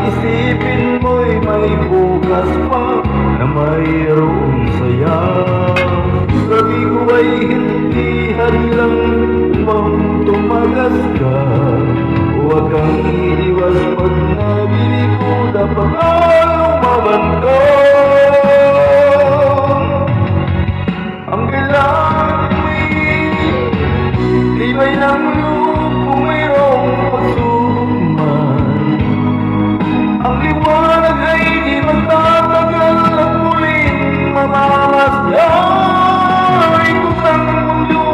isipin mo'y may bukas pa na mayroong saya. Sabi ko ay hindi hadlang upang tumagas ka. Huwag kang iiwas pag nabili ko, dapat ay umaban ka. Ang kailangan mo'y tibay ng loob kung mayroong pagsubok man. Ang liwanag ay di magtatagal at muling mamamasdan. Ikot ang mundo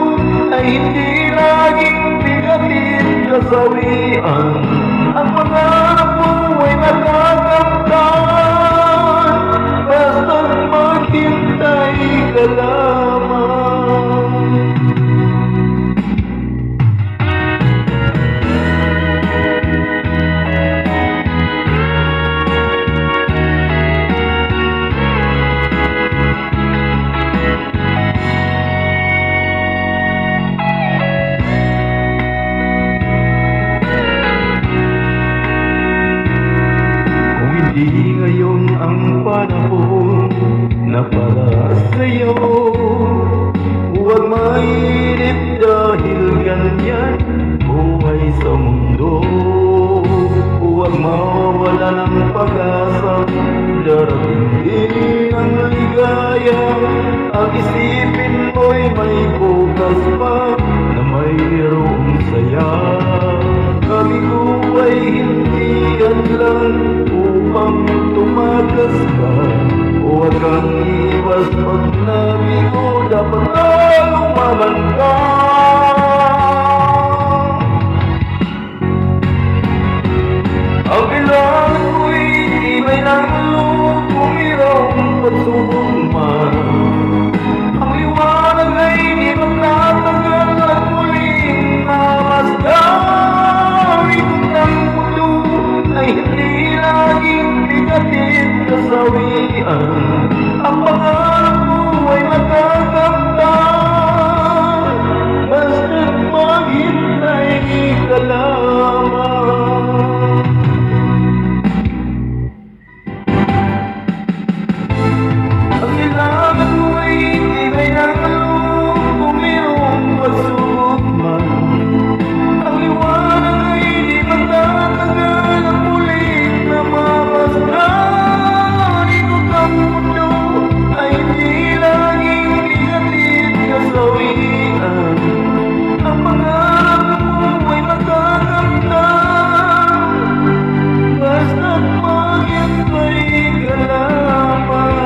ay hindi laging bigatin kasawian. Ang pangarap mo ay matataktan, basta't maghintay ka lamang. Di ngayon ang panahon na para sa'yo. Huwag mainip dahil ganyan buhay sa mundo. Huwag mawala ng pag-asa, darating din ang ligaya. Ang isipin mo'y may bukas pa na mayroong saya. Sabi ko ay hindi hadlang upang tumagas ka. Huwag kang iwas pag nabigo, dapat ay umaban ka. Ang kailangan ko'y tibay ng loob kung mayroong pagsubok man. Ang liwanag ay di magtatagal at muling mamasdan. Ikot ng mundo ay hindi laging bigatin kasawian. Ang pangarap mo ay matatakdan, basta't maghintay ka lamang. Ang kailangan mo ay tibay ng loob kung mayroong pagsubok man. Ang liwanag ay di magtatagal at muling namamasdan. Ikot ang mundo ay hindi laging bigatin kasawian. Ang pangarap mo ay matatakdan, basta't maghintay ka lamang.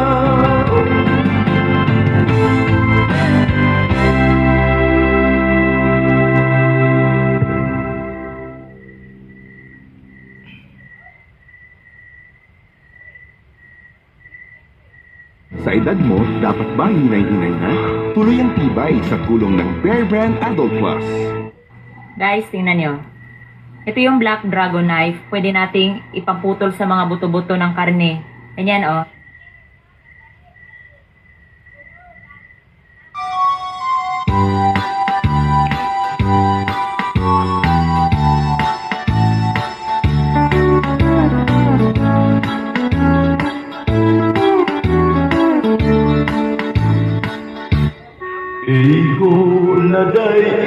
Sa edad mo, dapat ba hinay-hinay na? Tuloy ang tibay sa tulong ng Bear Brand Adult Plus. Guys, tingnan nyo. Ito yung Black Dragon Knife. Pwede nating ipaputol sa mga buto-buto ng karne. Ganyan, oh. Igo na day,